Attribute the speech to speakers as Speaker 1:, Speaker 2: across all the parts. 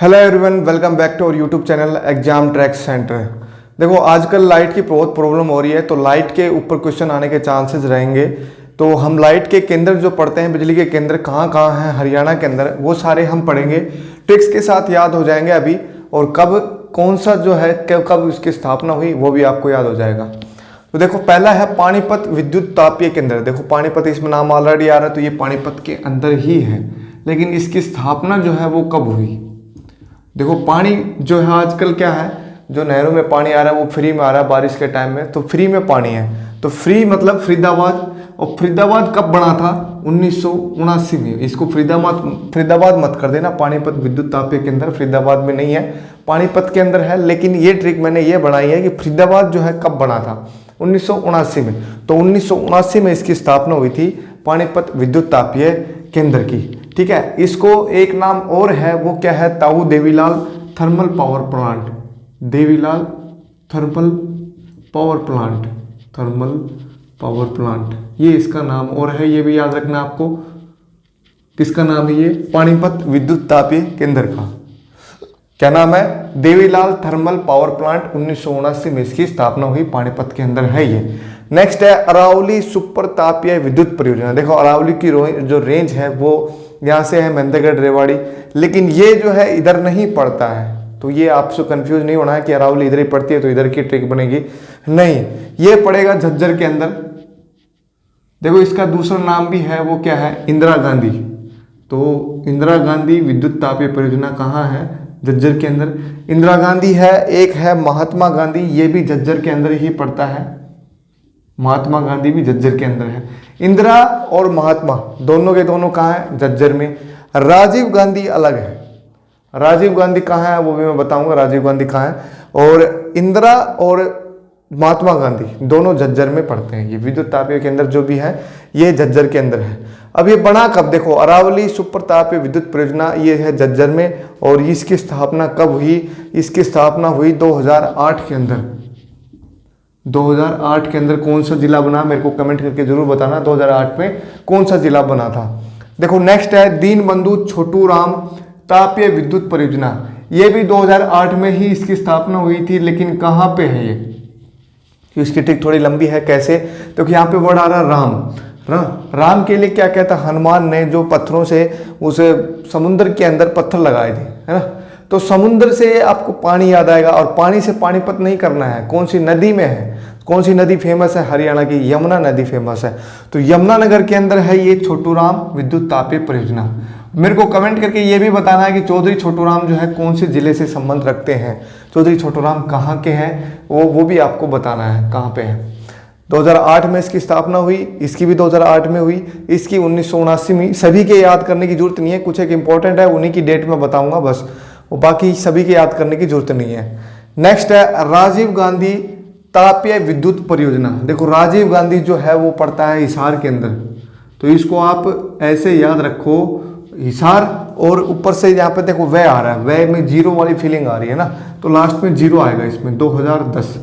Speaker 1: Hello everyone, welcome back to our YouTube channel exam track centre. देखो आजकल light की बहुत प्रॉब्लम हो रही है, तो लाइट के ऊपर क्वेश्चन आने के चांसेस रहेंगे। तो हम लाइट के केंद्र जो पढ़ते हैं, बिजली के केंद्र कहाँ कहाँ हैं हरियाणा के अंदर, वो सारे हम पढ़ेंगे। ट्रिक्स के साथ याद हो जाएंगे अभी, और कब कौन सा जो है कब इसकी स्थापना हुई वो भी आपको याद हो जाएगा। तो देखो पहला है पानीपत विद्युत तापीय केंद्र। देखो पानीपत इसमें नाम ऑलरेडी आ रहा है, तो ये पानीपत के अंदर ही है, लेकिन इसकी स्थापना जो है वो कब हुई। देखो पानी जो है आजकल क्या है, जो नहरों में पानी आ रहा है वो फ्री में आ रहा है बारिश के टाइम में, तो फ्री में पानी है। तो फ्री मतलब फरीदाबाद, और फरीदाबाद कब बना था 1979 में। इसको फरीदाबाद मत कर देना, पानीपत विद्युत तापीय केंद्र फरीदाबाद में नहीं है, पानीपत के अंदर है। लेकिन ये ट्रिक मैंने ये बनाई है कि फरीदाबाद जो है कब बना था 1979 में। तो 1979 में इसकी स्थापना हुई थी पानीपत विद्युत तापीय केंद्र की। ठीक है, इसको एक नाम और है, वो क्या है, ताऊ Devilal thermal power plant. Devilal thermal power plant, thermal power plant, ये इसका नाम और है। ये भी याद रखना आपको, किसका नाम है ये, पानीपत विद्युत तापीय केंद्र का क्या नाम है, देवीलाल थर्मल पावर प्लांट। 1979 में इसकी स्थापना हुई, पानीपत के अंदर है ये। नेक्स्ट है अरावली सुपर तापीय विद्युत परियोजना। देखो अरावली की जो रेंज है वो यहाँ से है महेंद्रगढ़ रेवाड़ी, लेकिन ये जो है इधर नहीं पड़ता है। तो ये आपसे कंफ्यूज नहीं होना है कि अरावली इधर ही पड़ती है तो इधर की ट्रिक बनेगी, नहीं, ये पड़ेगा झज्जर के अंदर। देखो इसका दूसरा नाम भी है, वो क्या है, इंदिरा गांधी। तो इंदिरा गांधी विद्युत तापीय परियोजना कहाँ है, झज्जर के अंदर। इंदिरा गांधी है, एक है महात्मा गांधी, ये भी झज्जर के अंदर ही पड़ता है, महात्मा गांधी भी झज्जर के अंदर है। इंदिरा और महात्मा दोनों के दोनों कहाँ है, झज्जर में। राजीव गांधी अलग है, राजीव गांधी कहाँ है वो भी मैं बताऊंगा, राजीव गांधी कहाँ है। और इंदिरा और महात्मा गांधी दोनों झज्जर में पड़ते हैं। ये विद्युत तापीय केंद्र जो भी है ये झज्जर के अंदर है। अब ये बना कब, देखो अरावली सुपर तापीय विद्युत परियोजना ये है झज्जर में, और इसकी स्थापना कब हुई, इसकी स्थापना हुई 2008 के अंदर। 2008 के अंदर कौन सा जिला बना, मेरे को कमेंट करके जरूर बताना 2008 में कौन सा जिला बना था। देखो नेक्स्ट है दीनबंधु छोटू राम तापीय विद्युत परियोजना। ये भी 2008 में ही इसकी स्थापना हुई थी, लेकिन कहाँ पे है ये, इसकी ट्रिक थोड़ी लंबी है। कैसे, तो यहाँ पे वर्ड आ रहा राम। राम के लिए क्या कहता, हनुमान ने जो पत्थरों से उस समुद्र के अंदर पत्थर लगाए थे, है ना। तो समुद्र से आपको पानी याद आएगा, और पानी से पानीपत नहीं करना है, कौन सी नदी में है, कौन सी नदी फेमस है, हरियाणा की यमुना नदी फेमस है। तो यमुनानगर के अंदर है ये छोटू राम विद्युत तापीय परियोजना। मेरे को कमेंट करके ये भी बताना है कि चौधरी छोटू राम जो है कौन से जिले से संबंध रखते हैं, चौधरी छोटू राम कहाँ के हैं, वो भी आपको बताना है कहाँ पे है। 2008 में इसकी स्थापना हुई, इसकी भी 2008 में हुई, इसकी 1979 में। सभी के याद करने की जरूरत नहीं है, कुछ एक इंपॉर्टेंट है उन्हीं की डेट में बताऊंगा बस, वो बाकी सभी के याद करने की जरूरत नहीं है। नेक्स्ट है राजीव गांधी तापीय विद्युत परियोजना। देखो राजीव गांधी जो है वो पड़ता है हिसार के अंदर, तो इसको आप ऐसे याद रखो, हिसार, और ऊपर से यहाँ पे देखो वह आ रहा है, वह में जीरो वाली फीलिंग आ रही है ना, तो लास्ट में जीरो आएगा इसमें 2010।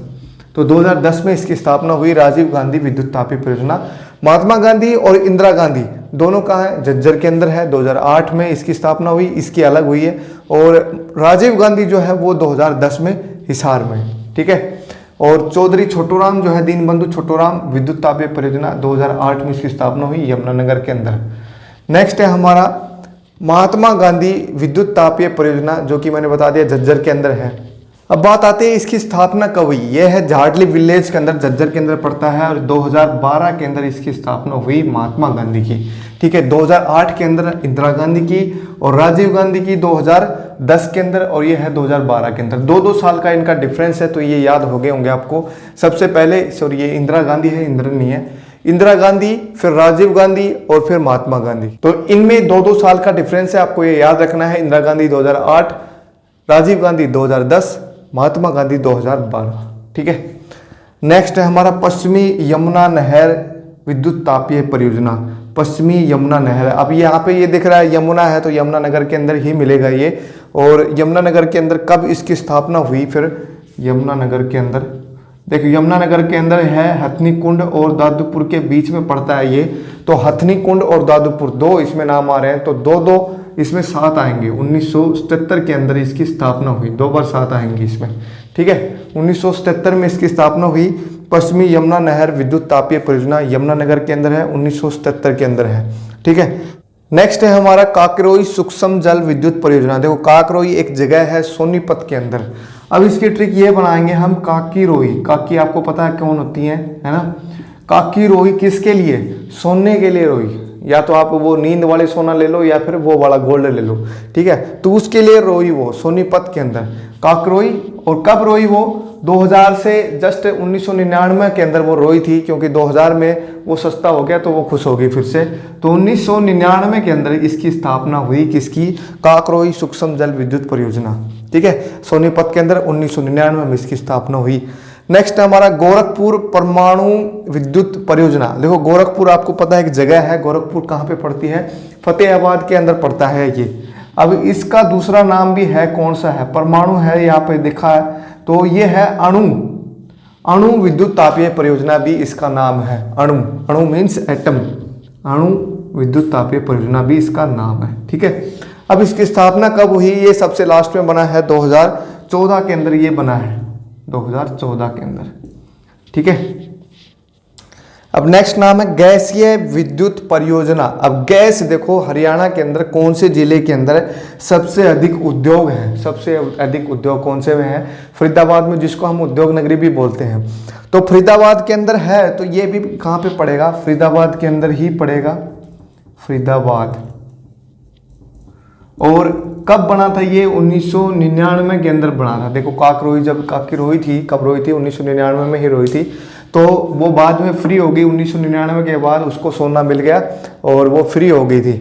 Speaker 1: तो 2010 में इसकी स्थापना हुई राजीव गांधी विद्युत तापीय परियोजना। महात्मा गांधी और इंदिरा गांधी दोनों कहाँ है, झज्जर के अंदर है। 2008 में इसकी स्थापना हुई, इसकी अलग हुई है। और राजीव गांधी जो है वो 2010 में हिसार में, ठीक है। और चौधरी छोटू राम जो है दीनबंधु छोटू राम विद्युत तापीय परियोजना 2008 में इसकी स्थापना हुई यमुनानगर के अंदर। नेक्स्ट है हमारा महात्मा गांधी विद्युत तापीय परियोजना, जो कि मैंने बता दिया झज्जर के अंदर है। अब बात आती है इसकी स्थापना कब हुई। यह है झाड़ली विलेज के अंदर, झज्जर के अंदर पड़ता है, और 2012 के अंदर इसकी स्थापना हुई महात्मा गांधी की, ठीक है। 2008 के अंदर इंदिरा गांधी की, और राजीव गांधी की 2010 के अंदर, और ये है 2012 के अंदर। 2-2 साल का इनका डिफरेंस है, तो ये याद हो गए होंगे आपको। सबसे पहले सॉरी ये इंदिरा गांधी है, इंदिरा नहीं है, इंदिरा गांधी, फिर राजीव गांधी, और फिर महात्मा गांधी। तो इनमें 2-2 साल का डिफरेंस है, आपको ये याद रखना है। इंदिरा गांधी 2008, राजीव गांधी 2010, महात्मा गांधी 2012, ठीक है। नेक्स्ट है हमारा पश्चिमी यमुना नहर विद्युत तापीय परियोजना। पश्चिमी यमुना नहर, अब यहाँ पे ये दिख रहा है यमुना है, तो यमुनानगर के अंदर ही मिलेगा ये। और यमुनानगर के अंदर कब इसकी स्थापना हुई, फिर यमुनानगर के अंदर देखो यमुनानगर के अंदर है हथनी कुंड और दादूपुर के बीच में पड़ता है ये। तो हथनी कुंड और दादूपुर दो इसमें नाम आ रहे हैं, तो 2-2 इसमें 7 आएंगे। 1977 के अंदर इसकी स्थापना हुई, 2 बार 7 आएंगे इसमें, ठीक है। 1977 में इसकी स्थापना हुई। पश्चिमी यमुना नहर विद्युत तापीय परियोजना यमुनानगर के अंदर है, 1977 के अंदर है, ठीक है। नेक्स्ट है हमारा काकरोई सूक्ष्म जल विद्युत परियोजना। देखो काकरोई एक जगह है सोनीपत के अंदर। अब इसकी ट्रिक ये बनाएंगे हम, काकी रोई, काकी आपको पता है कौन होती है ना। काकी रोई किसके लिए? सोने के लिए रोई, या तो आप वो नींद वाले सोना ले लो या फिर वो वाला गोल्ड ले लो, ठीक है। तो उसके लिए रोई वो सोनीपत के अंदर काकरोई। और कब रोई वो? 2000 से जस्ट 1999 के अंदर वो रोई थी, क्योंकि 2000 में वो सस्ता हो गया तो वो खुश हो गई फिर से। तो 1999 के अंदर इसकी स्थापना हुई, किसकी? काकरोई सूक्ष्म जल विद्युत परियोजना, ठीक है। सोनीपत के अंदर 1999 में इसकी स्थापना हुई। नेक्स्ट हमारा गोरखपुर परमाणु विद्युत परियोजना। देखो गोरखपुर आपको पता है एक जगह है, गोरखपुर कहाँ पे पड़ती है? फतेहाबाद के अंदर पड़ता है ये। अब इसका दूसरा नाम भी है, कौन सा है? परमाणु है, यहाँ पे दिखा है, तो ये है अणु विद्युत तापीय परियोजना भी इसका नाम है। अणु मीन्स एटम, अणु विद्युत तापीय परियोजना भी इसका नाम है, ठीक है। अब इसकी स्थापना कब हुई? ये सबसे लास्ट में बना है 2014 के अंदर, ये बना है 2014 के अंदर, ठीक है। अब नेक्स्ट नाम है गैसीय विद्युत परियोजना। अब गैस देखो हरियाणा के अंदर कौन से जिले के अंदर सबसे अधिक उद्योग है? सबसे अधिक उद्योग कौन से में है? फरीदाबाद में, जिसको हम उद्योग नगरी भी बोलते हैं। तो फरीदाबाद के अंदर है, तो ये भी कहाँ पे पड़ेगा? फरीदाबाद के अंदर ही पड़ेगा, फरीदाबाद। और कब बना था ये? 1999 के अंदर बना था। देखो काकरोई जब काकी रोई थी, कब रोई थी? 1999 में ही रोई थी। तो वो बाद में फ्री हो गई, 1999 के बाद उसको सोना मिल गया और वो फ्री हो गई थी।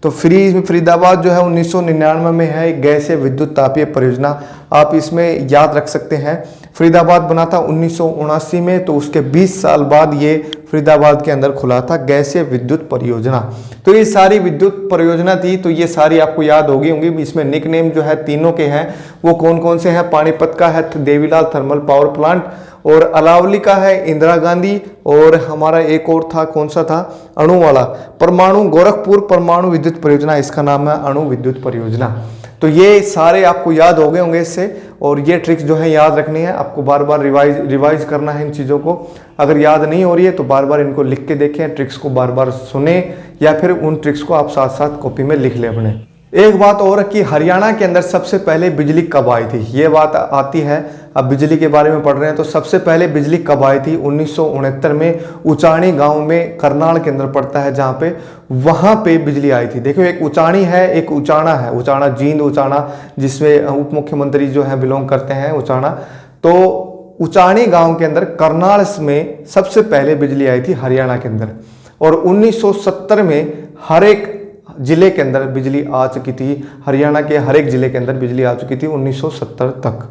Speaker 1: तो फरीदाबाद जो है 1999 में है, एक गैसीय विद्युत तापीय परियोजना। आप इसमें याद रख सकते हैं, फरीदाबाद बना था 1979 में, तो उसके 20 साल बाद ये फरीदाबाद के अंदर खुला था गैसीय विद्युत परियोजना। तो ये सारी विद्युत परियोजना थी, तो ये सारी आपको याद होगी होंगी। इसमें निक नेम जो है तीनों के हैं, वो कौन कौन से हैं? पानीपत का है देवीलाल थर्मल पावर प्लांट, और अलावली का है इंदिरा गांधी, और हमारा एक और था, कौन सा था? अणु वाला, परमाणु, गोरखपुर परमाणु विद्युत परियोजना, इसका नाम है अणु विद्युत परियोजना। तो ये सारे आपको याद हो गए होंगे इससे, और ये ट्रिक्स जो है याद रखनी है आपको, बार बार रिवाइज करना है इन चीज़ों को। अगर याद नहीं हो रही है तो बार बार इनको लिख के देखें, ट्रिक्स को बार बार सुने, या फिर उन ट्रिक्स को आप साथ साथ कॉपी में लिख लें अपने। एक बात और कि हरियाणा के अंदर सबसे पहले बिजली कब आई थी, ये बात आती है। अब बिजली के बारे में पढ़ रहे हैं, तो सबसे पहले बिजली कब आई थी? 1969 में उचाणी गांव में, करनाल के अंदर पड़ता है जहां पे, वहां पे बिजली आई थी। देखो एक उचाणी है, एक उचाणा है, उचाणा जींद उचाणा, जिसमें उप मुख्यमंत्री जो है बिलोंग करते हैं, उचाणा। तो उचाणी गांव के अंदर करनाल में सबसे पहले बिजली आई थी हरियाणा के अंदर। और 1970 में हर एक जिले के अंदर बिजली आ चुकी थी, हरियाणा के हर एक जिले के अंदर बिजली आ चुकी थी 1970 तक।